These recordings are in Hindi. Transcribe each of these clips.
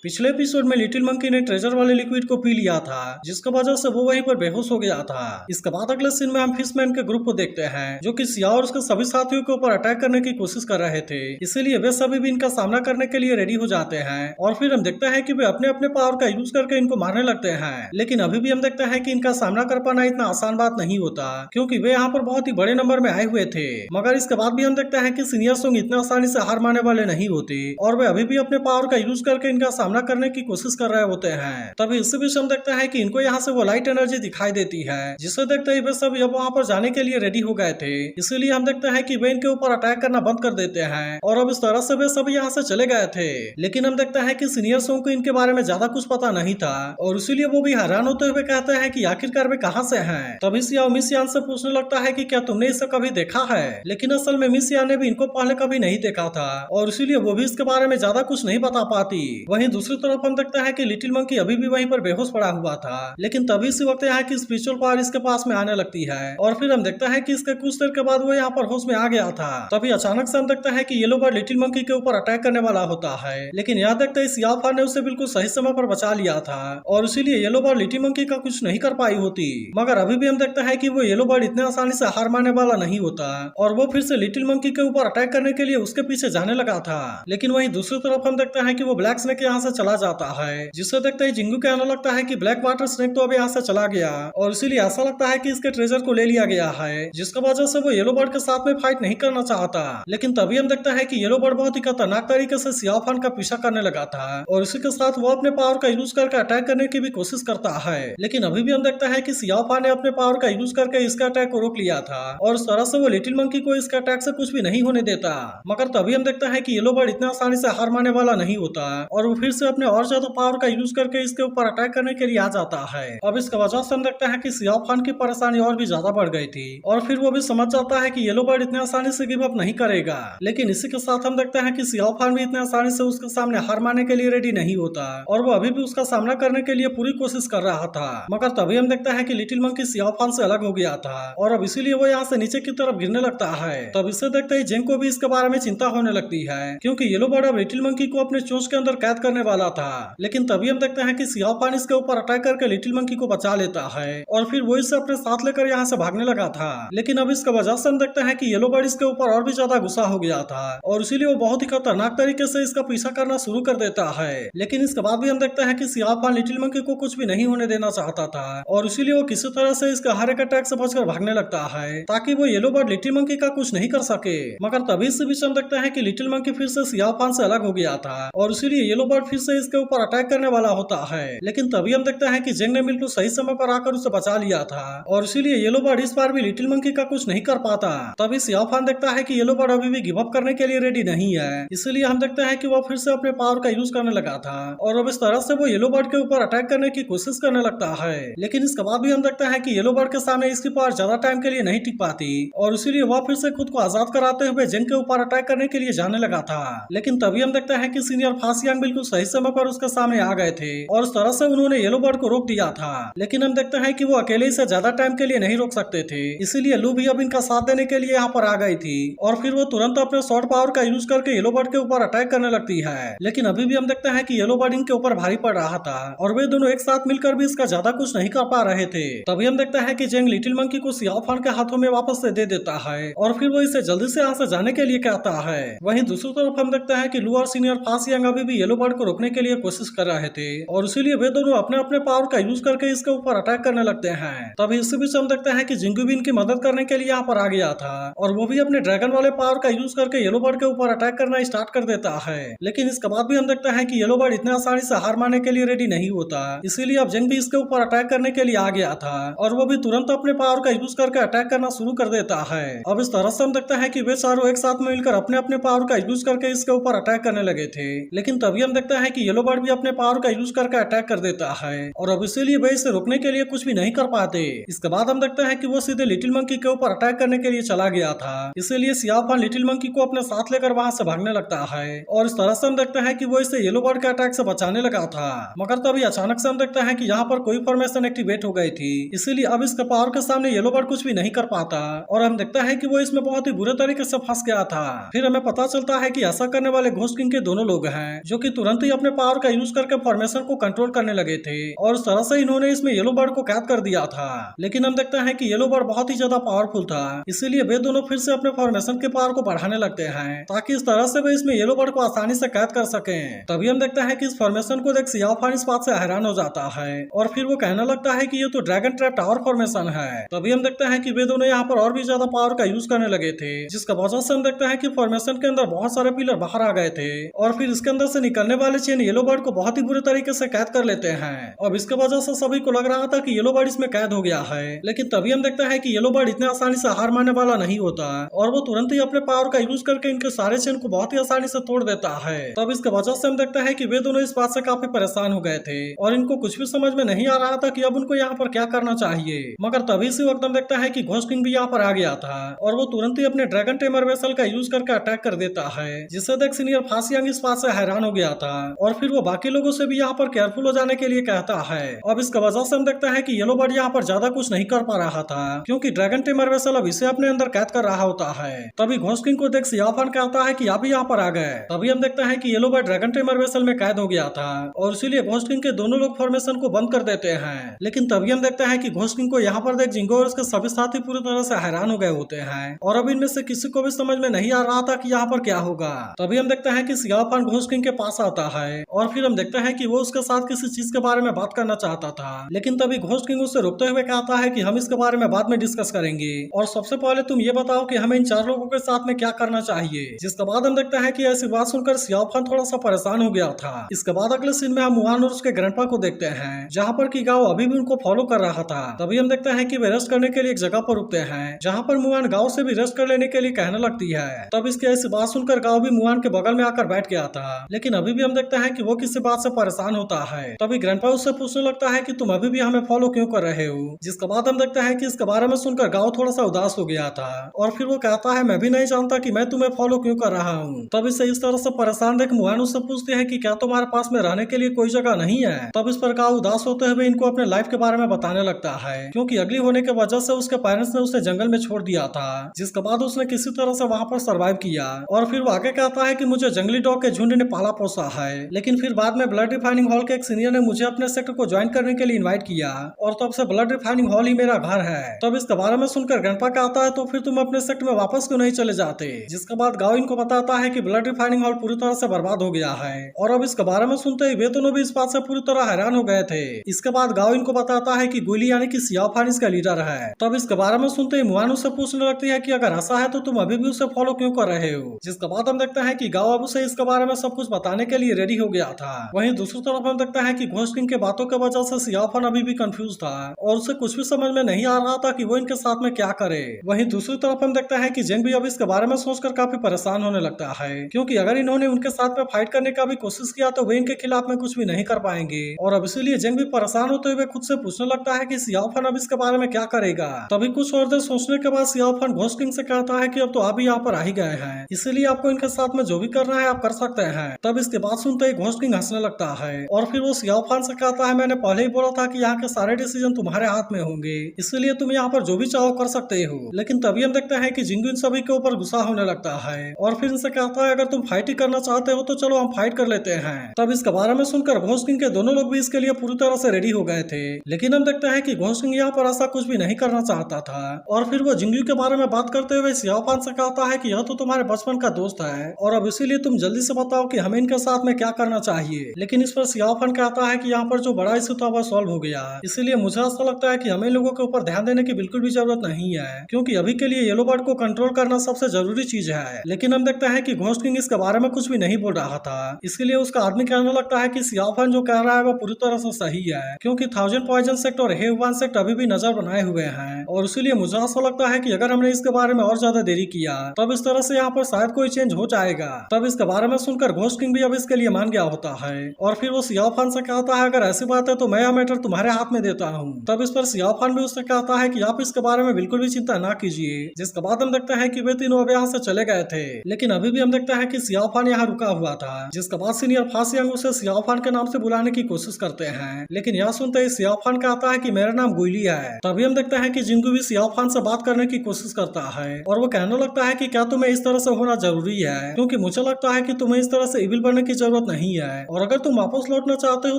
पिछले एपिसोड में लिटिल मंकी ने ट्रेजर वाले लिक्विड को पी लिया था, जिसकी वजह से वो वहीं पर बेहोश हो गया था। इसके बाद अगले सीन में हम फिशमैन के ग्रुप को देखते हैं, जो कि सिया और उसके सभी साथियों के ऊपर अटैक करने की कोशिश कर रहे थे। इसीलिए वे सभी भी इनका सामना करने के लिए रेडी हो जाते हैं और फिर हम देखते हैं कि वे अपने अपने पावर का यूज करके इनको मारने लगते हैं। लेकिन अभी भी हम देखते हैं कि इनका सामना कर पाना इतना आसान बात नहीं होता, क्योंकि वे यहाँ पर बहुत ही बड़े नंबर में आए हुए थे। मगर इसके बाद भी हम देखते हैं कि सीनियर सोंग इतना आसानी से हार मानने वाले नहीं होते और वे अभी भी अपने पावर का यूज करके इनका सामना करने की कोशिश कर रहे होते हैं। तभी इसी बीच हम देखते हैं कि इनको यहाँ से वो लाइट एनर्जी दिखाई देती है, जिसे देखते ही वे सब अब वहाँ पर जाने के लिए रेडी हो गए थे। इसीलिए हम देखते हैं कि वे इनके ऊपर अटैक करना बंद कर देते हैं और अब इस तरह से वे सब यहाँ से चले गए थे। लेकिन हम देखते हैं कि सीनियर सोंग को इनके बारे में ज्यादा कुछ पता नहीं था और इसीलिए वो भी हैरान होते हुए कहते हैं कि आखिरकार वे कहाँ से हैं। तभी सिया मिस यान से पूछने लगता है कि क्या तुमने इसे कभी देखा है, लेकिन असल में मिस यान ने भी इनको पहले कभी नहीं देखा था और इसीलिए वो भी इसके बारे में ज्यादा कुछ नहीं बता पाती। वहीं दूसरी तरफ हम देखते हैं कि लिटिल मंकी अभी भी वहीं पर बेहोश पड़ा हुआ था, लेकिन तभी इसी वक्त यहाँ की स्पिरिचुअल पावर इसके पास में आने लगती है और फिर हम देखते हैं कि इसके कुछ देर के बाद वो यहाँ पर होश में आ गया था। तभी अचानक से हम देखते हैं कि येलो बर्ड लिटिल मंकी के ऊपर अटैक करने वाला होता है, लेकिन यहाँ देखते ही सिया फान ने उसे बिल्कुल सही समय पर बचा लिया था और इसीलिए येलो बर्ड लिटिल मंकी का कुछ नहीं कर पाई होती। मगर अभी भी हम देखते हैं कि वो येलो बर्ड इतने आसानी से हार मानने वाला नहीं होता और वो फिर से लिटिल मंकी के ऊपर अटैक करने के लिए उसके पीछे जाने लगा था। लेकिन वहीं दूसरी तरफ हम देखते हैं कि वो ब्लैक स्नेक यहाँ से चला जाता है, जिससे देखते ही जिंगू के आने लगता है कि ब्लैक वाटर स्नेक तो अब यहाँ से चला गया और इसीलिए ऐसा लगता है कि इसके ट्रेजर को ले लिया गया है, जिसकी वजह से वो येलो बर्ड के साथ में फाइट नहीं करना चाहता। लेकिन तभी हम देखते हैं कि येलो बर्ड बहुत ही खतरनाक तरीके से सिया फान का पीछा करने लगा था और इसी के साथ वो अपने पावर का यूज करके अटैक करने की भी कोशिश करता है। लेकिन अभी भी हम देखते हैं कि सिया फान ने अपने पावर का यूज करके इसके अटैक को रोक लिया था और इस तरह से वो लिटिल मंकी को इसके अटैक से कुछ भी नहीं होने देता। मगर तभी हम देखते हैं कि येलो बर्ड इतना आसानी से हार मानने वाला नहीं होता और वो फिर से अपने और ज्यादा पावर का यूज करके इसके ऊपर अटैक करने के लिए आ जाता है। अब इसके वजह से हम देखते हैं कि सिया फान की परेशानी और भी ज्यादा बढ़ गई थी और फिर वो भी समझ जाता है कि येलो बर्ड इतने आसानी से गिव अप नहीं करेगा। लेकिन इसी के साथ हम देखते हैं कि सिया फान भी इतने आसानी से उसके सामने हार मानने के लिए रेडी नहीं होता और वो अभी भी उसका सामना करने के लिए पूरी कोशिश कर रहा था। मगर तभी हम देखते हैं कि लिटिल मंकी सिया फान से अलग हो गया था और अब इसीलिए वो यहाँ से नीचे की तरफ गिरने लगता है। तब इसे देखते ही जेंग को भी इसके बारे में चिंता होने लगती है, क्योंकि येलो बर्ड अब लिटिल मंकी को अपने चोंच के अंदर कैद करने वाला था। लेकिन तभी हम देखते हैं कि सिया फान इसके ऊपर अटैक करके लिटिल मंकी को बचा लेता है और फिर वो इसे अपने साथ लेकर यहाँ से भागने लगा था। लेकिन अब इसके वजह से हम देखते हैं कि येलो बर्ड इसके ऊपर और भी ज्यादा गुस्सा हो गया था और इसीलिए वो बहुत ही खतरनाक तरीके से इसका पीछा करना शुरू कर देता है। लेकिन इसके बाद भी हम देखते हैं कि सिया फान लिटिल मंकी को कुछ भी नहीं होने देना चाहता था और इसीलिए वो किसी तरह से इसके हर एक अटैक से बचकर भागने लगता है, ताकि वो येलो बर्ड लिटिल मंकी का कुछ नहीं कर सके। मगर तभी से बीच हम देखते हैं कि लिटिल मंकी फिर से सिया फान से अलग हो गया था और इसीलिए येलो बर्ड फिर से इसके ऊपर अटैक करने वाला होता है। लेकिन तभी हम देखते हैं कि जेंग ने बिल्कुल सही समय पर आकर उसे बचा लिया था और इसीलिए येलो बर्ड इस बार भी लिटिल मंकी का कुछ नहीं कर पाता। तभी सिया फान देखता है कि येलो बर्ड अभी भी गिव अप करने के लिए रेडी नहीं है, इसलिए हम देखते हैं कि वो फिर से अपने पावर का यूज करने लगा था और अब इस तरह से वो येलो बर्ड के ऊपर अटैक करने की कोशिश करने लगता है। लेकिन इसके बाद भी हम देखते हैं कि येलो बर्ड के सामने इसकी पावर ज्यादा टाइम के लिए नहीं टिक पाती और इसीलिए वह फिर से खुद को आजाद कराते हुए जेंग के ऊपर अटैक करने के लिए जाने लगा था। लेकिन तभी हम देखते हैं कि सीनियर फासियांग बिल्कुल सही समय पर उसके सामने आ गए थे और इस तरह से उन्होंने येलो बर्ड को रोक दिया था। लेकिन हम देखते हैं कि वो अकेले से ज्यादा टाइम के लिए नहीं रोक सकते थे, इसीलिए लू भी अब इनका साथ देने के लिए यहाँ पर आ गई थी और फिर वो तुरंत अपने शॉर्ट पावर का यूज करके येलो बर्ड के ऊपर अटैक करने लगती है। लेकिन अभी भी हम देखते हैं कि येलो बर्ड इनके ऊपर भारी पड़ रहा था और वे दोनों एक साथ मिलकर भी इसका ज्यादा कुछ नहीं कर पा रहे थे। तभी हम देखते हैं कि जेंग लिटिल मंकी को सिया फान के हाथों में वापस से दे देता है और फिर वो इसे जल्दी से यहाँ से जाने के लिए कहता है। वहीं दूसरी तरफ हम देखते हैं कि लू और सीनियर फासियांग अभी भी येलो बर्ड को रोकने के लिए कोशिश कर रहे थे और इसीलिए वे दोनों अपने अपने पावर का यूज करके इसके ऊपर अटैक करने लगते हैं। तभी इसी बीच हम देखते हैं कि जिंगू भी इनकी मदद करने के लिए यहाँ पर आ गया था और वो भी अपने ड्रैगन वाले पावर का यूज करके येलो बर्ड के ऊपर अटैक करना स्टार्ट कर देता है। लेकिन इसके बाद भी हम देखते हैं कि येलो बर्ड इतने आसानी से हार मानने के लिए रेडी नहीं होता, इसीलिए अब जिंग भी इसके ऊपर अटैक करने के लिए आ गया था और वो भी तुरंत अपने पावर का यूज करके अटैक करना शुरू कर देता है। अब इस तरह से हम देखते हैं कि वे चारों एक साथ मिलकर अपने अपने पावर का यूज करके इसके ऊपर अटैक करने लगे थे। लेकिन तभी हम देखते हैं कि येलो बर्ड भी अपने पावर का यूज करके अटैक कर देता है और अब इसीलिए वे इसे रोकने के लिए कुछ भी नहीं कर पाते। इसके बाद हम देखते हैं कि वो सीधे लिटिल मंकी के ऊपर अटैक करने के लिए चला गया था, इसीलिए सिया फान लिटिल मंकी को अपने साथ लेकर वहां से भागने लगता है और इस तरह से हम देखते हैं कि वो इसे येलो बर्ड के अटैक से बचाने लगा था। मगर तभी अचानक से हम देखते हैं कि यहाँ पर कोई फॉर्मेशन एक्टिवेट हो गई थी, इसीलिए अब इसके पावर के सामने येलो बर्ड कुछ भी नहीं कर पाता और हम देखते हैं कि वो इसमें बहुत ही बुरे तरीके से फंस गया था। फिर हमें पता चलता है कि ऐसा करने वाले घोस्ट किंग के दोनों लोग हैं, जो कि तुरंत ही अपने पावर का यूज करके फॉर्मेशन को कंट्रोल करने लगे थे और उस तरह से इन्होंने इसमें येलो बर्ड को कैद कर दिया था। लेकिन हम देखते हैं कि येलो बर्ड बहुत ही ज्यादा पावरफुल था, इसीलिए वे दोनों फिर से अपने फॉर्मेशन के पावर को बढ़ाने लगते हैं ताकि इस तरह से वे इसमें येलो बर्ड को आसानी से कैद कर सके। तभी हम देखते हैं कि इस फॉर्मेशन को देख सियाओ फान इस बात से हैरान हो जाता है और फिर वो कहने लगता है कि ये तो ड्रैगन ट्रैप टावर फॉर्मेशन है। तभी हम देखते हैं कि वे दोनों यहाँ पर और भी ज्यादा पावर का यूज करने लगे थे, जिसका वजह से हम देखते हैं कि फॉर्मेशन के अंदर बहुत सारे पिलर बाहर आ गए थे और फिर इसके अंदर से निकलने वाले चेन येलो बर्ड को बहुत ही बुरे तरीके से कैद कर लेते हैं। अब इसके वजह से सभी को लग रहा था कि येलो बर्ड इसमें कैद हो गया है, लेकिन तभी हम देखते हैं कि येलो बर्ड इतने आसानी से हार मानने वाला नहीं होता और वो तुरंत ही अपने पावर का यूज करके इनके सारे चेन को बहुत ही आसानी से तोड़ देता है। तब इसके वजह से हम देखते हैं कि वे दोनों इस बात से काफी परेशान हो गए थे और इनको कुछ भी समझ में नहीं आ रहा था कि अब उनको यहाँ पर क्या करना चाहिए। मगर तभी इसी वक्त हम देखते हैं कि घोस्ट किंग भी यहाँ पर आ गया था और वो तुरंत ही अपने ड्रैगन टेमर वेसल का यूज करके अटैक कर देता है, जिससे देख सीनियर फासियांग इस बात से हैरान हो गया था और फिर वो बाकी लोगों से भी यहाँ पर केयरफुल हो जाने के लिए कहता है। अब इसका वजह से हम देखते हैं कि येलो बर्ड यहाँ पर ज्यादा कुछ नहीं कर पा रहा था क्योंकि ड्रैगन टेमर वेसल अब इसे अपने अंदर कैद कर रहा होता है। तभी घोस्ट किंग को देख सियाओ फान कहता है कि आप भी यहाँ पर आ गए। तभी हम देखते हैं कि yellow bird dragon tamer vessel में कैद हो गया था और इसीलिए घोस्ट किंग के दोनों लोग फॉर्मेशन को बंद कर देते हैं। लेकिन तभी हम देखते हैं कि घोस्ट किंग को यहाँ पर देख जिंगो और उसके सभी साथी पूरी तरह से हैरान हो गए होते हैं और अब इनमें से किसी को भी समझ में नहीं आ रहा था कि यहाँ पर क्या होगा। तभी हम देखते हैं कि सियाओ फान घोस्ट किंग के पास आता है और फिर हम देखते हैं कि वो उसके साथ किसी चीज के बारे में बात करना चाहता था, लेकिन तभी घोस्ट किंग उससे रोकते हुए कहता है कि हम इसके बारे में बाद में डिस्कस करेंगे और सबसे पहले तुम ये बताओ कि हमें इन 4 लोगों के साथ में क्या करना चाहिए। जिसके बाद हम देखते हैं कि ऐसी बात सुनकर सियाओ फान थोड़ा सा परेशान हो गया था। इसके बाद अगले सीन में हम मुआन और उसके ग्रैंडपा को देखते हैं जहाँ पर कि गाओ अभी भी उनको फॉलो कर रहा था। तभी हम देखते हैं कि वे रेस्ट करने के लिए एक जगह पर रुकते हैं जहाँ पर मुआन गाओ से भी रेस्ट कर लेने के लिए कहने लगती है। तब इसकी ऐसी बात सुनकर गाओ भी मुआन के बगल में आकर बैठ गया था, लेकिन अभी भी हम देखते हैं कि वो किसी बात से परेशान होता है। तभी ग्रैंडपा उससे पूछने लगता है कि तुम अभी भी हमें फॉलो क्यों कर रहे हो। जिसके बाद हम देखते हैं कि इसके बारे में सुनकर गाओ थोड़ा सा उदास हो गया था और फिर वो कहता है मैं भी नहीं जानता कि मैं तुम्हें फॉलो क्यों कर रहा हूँ। तब इसे इस तरह से परेशान देख मुआन उससे पूछते हैं कि क्या तुम्हारे पास में रहने के लिए कोई जगह नहीं है। तब इस पर गाओ उदास होते हुए इनको अपने लाइफ के बारे में बताने लगता है क्योंकि अगली होने के वजह से उसके पेरेंट्स ने उसे जंगल में छोड़ दिया था, जिसके बाद उसने किसी तरह से वहाँ पर सर्वाइव किया और फिर वो आगे कहता है कि मुझे जंगली डॉग के झुंड ने पाला पोसा है, लेकिन फिर बाद में ब्लड रिफाइनिंग हॉल के एक सीनियर ने मुझे अपने सेक्टर को ज्वाइन करने के लिए इन्वाइट किया और तब से ब्लड रिफाइनिंग हॉल ही मेरा घर है। तब इसके बारे में सुनकर ग्रैंडपा कहता है तो फिर तुम अपने सेक्टर में वापस क्यों नहीं चले जाते। जिसके बाद गाओ इनको बताता है कि ब्लड रिफाइनिंग हॉल पूरी तरह से बर्बाद हो गया है और अब इसके बारे में सुनते ही वे दोनों भी इस बात से पूरी तरह हैरान हो गए थे। इसके बाद गाओ इनको बताता है कि गुली यानी कि सियाओ फान इसका लीडर है। तब इसके बारे में सुनते ही मुआन उससे पूछने लगती है कि अगर ऐसा है तो तुम अभी भी उसे फॉलो क्यों कर रहे हो। जिसके बाद हम देखते हैं कि गाओ अब उसे इसके बारे में सब कुछ बताने के लिए रेडी हो गया था। वहीं दूसरी तरफ हम देखते हैं कि घोस्ट किंग के बातों की वजह से सियाओ फान अभी भी कंफ्यूज था और उसे कुछ भी समझ में नहीं आ रहा था कि वो इनके साथ में क्या करे। वहीं दूसरी तरफ हम देखते हैं कि जेंग भी अब इसके बारे में सोचकर काफी परेशान होने लगता है क्योंकि अगर इन्होंने उनके साथ में फाइट करने का भी कोशिश किया तो वे इनके खिलाफ में कुछ भी नहीं कर पाएंगे और अब इसीलिए जेंग भी परेशान होते हुए खुद से पूछने लगता है कि सियाओ फान अब इसके बारे में क्या करेगा। तभी कुछ और देर सोचने के बाद सियाओ फान घोस्ट किंग से कहता है कि अब तो आप भी यहाँ पर आ ही गए हैं, इसीलिए आपको इनके साथ में जो भी करना है आप कर सकते हैं। तब इसके बात सुनते ही घोस्ट किंग हंसने लगता है और फिर वो सियाओ फान से कहता है मैंने पहले ही बोला था कि यहाँ के सारे डिसीजन तुम्हारे हाथ में होंगे, इसलिए तुम यहाँ पर जो भी चाहो कर सकते हो। लेकिन तभी हम देखते हैं कि जिंगू इन सभी के ऊपर गुस्सा होने लगता है और फिर इनसे कहता है अगर तुम फाइट ही करना चाहते हो तो चलो हम फाइट कर लेते हैं। तब इसके बारे में सुनकर घोस्ट किंग के दोनों लोग भी इसके लिए पूरी तरह से रेडी हो गए थे, लेकिन हम देखते हैं कि घोस्ट किंग यहाँ पर ऐसा कुछ भी नहीं करना चाहता था और फिर वो जिंगू के बारे में बात करते हुए सियाओ फान से कहता है कि यह तो तुम्हारे बचपन का दोस्त है और अब इसीलिए तुम जल्दी से बताओ कि हमें इनके साथ में क्या करना चाहिए। लेकिन इस पर सियाओ फान कहता है कि यहाँ पर जो बड़ा इशू था वह सॉल्व हो गया, इसीलिए मुझे ऐसा लगता है कि हमें लोगों के ऊपर ध्यान देने की बिल्कुल भी जरूरत नहीं है क्योंकि अभी के लिए येलो बर्ड को कंट्रोल करना सबसे जरूरी चीज है। लेकिन हम देखते हैं कि घोस्ट किंग इसके बारे में कुछ भी नहीं बोल रहा था, इसलिए उसका आदमी कहने लगता है कि सियाओ फान जो कह रहा है वो पूरी तरह से सही है क्योंकि 1000 पॉइजन सेक्ट और हेव वन सेक्ट अभी भी नजर बनाए हुए हैं और इसीलिए मुझे ऐसा लगता है कि अगर हमने इसके बारे में और ज्यादा देरी किया तब इस तरह से यहाँ पर शायद कोई चेंज हो जाएगा। तब इसके बारे में सुनकर घोस्ट किंग भी अब इसके लिए मान गया होता है और फिर वो सियाओ फान से कहता है अगर ऐसी बात है तो मैं यह मैटर तुम्हारे हाथ में देता हूँ। तब इस पर सियाओ फान भी उससे कहता है कि आप इसके बारे में बिल्कुल भी चिंता ना कीजिए। जिसके बाद हम देखते हैं कि वे तीनों अब यहाँ से चले गए थे, लेकिन अभी भी हम देखते हैं कि सियाओ फान यहाँ रुका हुआ था। जिसके बाद सीनियर फासियांग उसे सियाओ फान के नाम से बुलाने की कोशिश करते हैं, लेकिन यह सुनते ही सियाओ फान कहता है कि मेरा नाम गुइली है। तभी हम देखते हैं कि जिंगू भी सियाओ फान से बात करने की कोशिश करता है और वो कहने लगता है कि क्या तुम्हें इस तरह से होना जरूरी है, क्योंकि मुझे लगता है कि तुम्हें इस तरह से इविल बनने की जरूरत जरूरत नहीं है, और अगर तुम वापस लौटना चाहते हो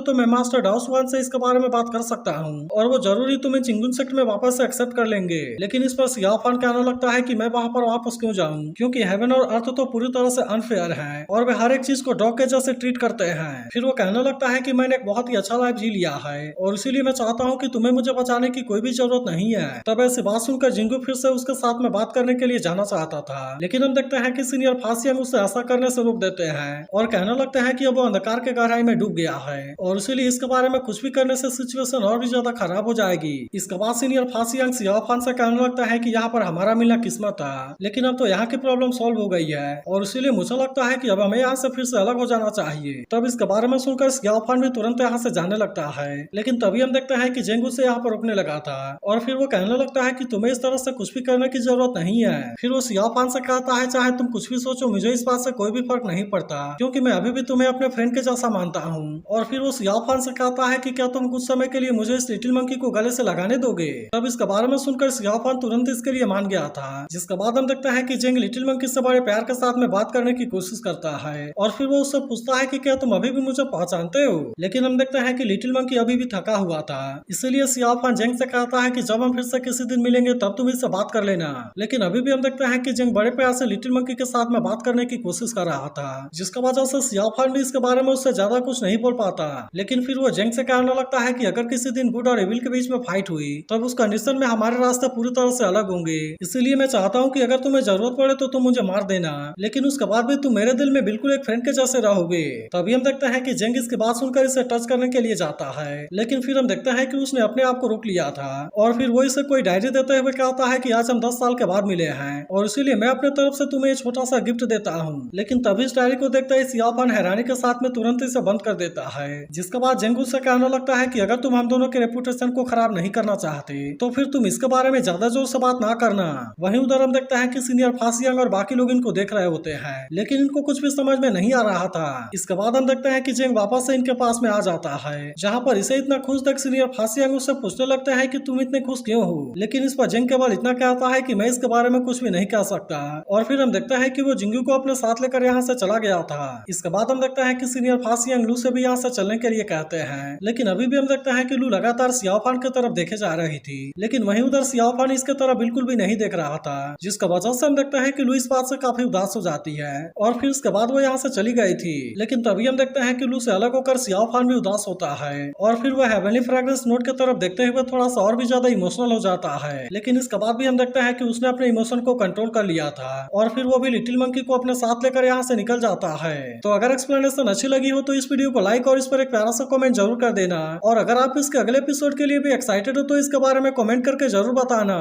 तो मैं मास्टर डाउसवान से इसके बारे में बात कर सकता हूँ और वो जरूरी तुम्हें चिंगुन सेक्ट में वापस से एक्सेप्ट कर लेंगे। लेकिन इस पर सियाफान कहने लगता है कि मैं वहाँ पर वापस क्यों जाऊँ, क्योंकि हेवन और अर्थ तो पूरी तरह से अनफेयर है और वे हर एक चीज को डॉग के जैसे ट्रीट करते हैं। फिर वो कहने लगता है कि मैंने एक बहुत ही अच्छा लाइफ जी लिया है और इसीलिए मैं चाहता हूँ कि तुम्हें मुझे बचाने की कोई भी जरूरत नहीं है। तब ऐसी बात सुनकर जिंगू फिर से उसके साथ में बात करने के लिए जाना चाहता था, लेकिन हम देखते हैं कि सीनियर फासियांग उसे ऐसा करने से रोक देते हैं और कहने लगते हैं कि अब वो अंधकार के गहराई में डूब गया है और इसीलिए इसके बारे में कुछ भी करने से सिचुएशन और भी ज्यादा खराब हो जाएगी। इसके बाद सीनियर फासियांग सियाओफान से कहने लगता है कि यहाँ पर हमारा मिलना किस्मत था, लेकिन अब तो यहाँ की प्रॉब्लम सॉल्व हो गई है और इसीलिए मुझे लगता है कि अब हमें यहाँ से फिर से अलग हो जाना चाहिए। तब इसके बारे में सुनकर सियाओफान भी तुरंत यहाँ से जाने लगता है, लेकिन तभी हम देखते हैं कि जेंगू से यहाँ पर रुकने लगा था और फिर वो कहने लगता है कि तुम्हें इस तरह से कुछ भी करने की जरूरत नहीं है। फिर वो सियाओफान से कहता है चाहे तुम कुछ भी सोचो मुझे इस बात से कोई भी फर्क नहीं पड़ता, क्योंकि मैं अभी भी तुम्हें अपने फ्रेंड के जैसा मानता हूँ। और फिर वो सियाओफान से कहता है कि क्या तुम कुछ समय के लिए मुझे इस लिटिल मंकी को गले से लगाने दोगे। तब इसके बारे में सुनकर सियाओफान तुरंत इसके लिए मान गया था, जिसके बाद हम देखते हैं कि जेंग लिटिल मंकी से बड़े प्यार के साथ में बात करने की कोशिश करता है और फिर वो उससे पूछता है कि क्या तुम अभी भी मुझे पहचानते हो। लेकिन हम देखते हैं कि लिटिल मंकी अभी भी थका हुआ था, इसीलिए सियाओफान जेंग से कहता है कि जब हम फिर से किसी दिन मिलेंगे तब तुम इससे बात कर लेना। लेकिन अभी भी हम देखते हैं कि जेंग बड़े प्यार से लिटिल मंकी के साथ में बात करने की कोशिश कर रहा था, जिसका वजह से सियाओफान भी इसके बारे में उससे ज्यादा कुछ नहीं बोल पाता। लेकिन फिर वो जेंग से कहने लगता है कि अगर किसी दिन गुड और एविल के बीच में फाइट हुई तब उस कंडीशन में हमारे रास्ते पूरी तरह से अलग होंगे, इसलिए मैं चाहता हूँ कि अगर तुम्हें जरूरत पड़े तो तुम मुझे मार देना, लेकिन उसके बाद भी तुम मेरे दिल में बिल्कुल एक फ्रेंड के जैसे रहोगे। तभी हम देखते हैं कि जेंग इसकी बात सुनकर इसे टच करने के लिए जाता है, लेकिन फिर हम देखते हैं कि उसने अपने आप को रोक लिया था और फिर वो इसे कोई डायरी देते हुए कहता है कि आज हम 10 साल के बाद मिले हैं और इसीलिए मैं अपने तरफ से तुम्हें एक छोटा सा गिफ्ट देता हूँ। लेकिन तभी इस डायरी को देखते ही सियाओफान हैरानी के साथ में तुरंत इसे बंद कर देता है, जिसके बाद जेंग उससे कहने लगता है कि अगर तुम हम दोनों के रेपुटेशन को खराब नहीं करना चाहते तो फिर तुम इसके बारे में ज्यादा जोर से बात ना करना। वहीं उधर हम देखते हैं कि सीनियर फासियांग और बाकी लोग इनको देख रहे होते हैं, लेकिन इनको कुछ भी समझ में नहीं आ रहा था। इसके बाद हम देखते हैं कि जेंग वापस से इनके पास में आ जाता है, जहाँ पर इसे इतना खुश देख सीनियर फासियांग उससे पूछने लगते हैं कि तुम इतने खुश क्यों हो। लेकिन इस पर जेंग केवल इतना कहता है कि मैं इसके बारे में कुछ भी नहीं कह सकता और फिर हम देखते हैं कि वो जिंगू को अपने साथ लेकर यहाँ से चला गया था। इसके बाद हम देखते हैं कि सीनियर फासियांग लू से भी यहाँ से चलने के लिए कहते हैं, लेकिन अभी भी हम देखते हैं कि लू लगातार सियाओफान की तरफ देखे जा रही थी, लेकिन वहीं उधर सियाओफान इसके तरफ बिल्कुल भी नहीं देख रहा था, जिसका वजह से हम देखते हैं कि लू इस बात से काफी उदास हो जाती है और फिर इसके बाद वो यहाँ से चली गई थी। लेकिन तभी हम देखते हैं कि लू से अलग होकर सियाओफान भी उदास होता है और फिर वो हेवनली फ्रेग्रेंस नोट की तरफ देखते हुए थोड़ा सा और भी ज्यादा इमोशनल हो जाता है। लेकिन इसके बाद भी हम देखते हैं कि उसने अपने इमोशन को कंट्रोल कर लिया था और फिर वो भी लिटिल मंकी को अपने साथ लेकर यहाँ से निकल जाता है। तो अगर एक्सप्लेनेशन अच्छी लगी हो तो इस वीडियो को लाइक और इस पर एक प्यारा सा कमेंट जरूर कर देना और अगर आप इसके अगले एपिसोड के लिए भी एक्साइटेड हो तो इसके बारे में कमेंट करके जरूर बताना।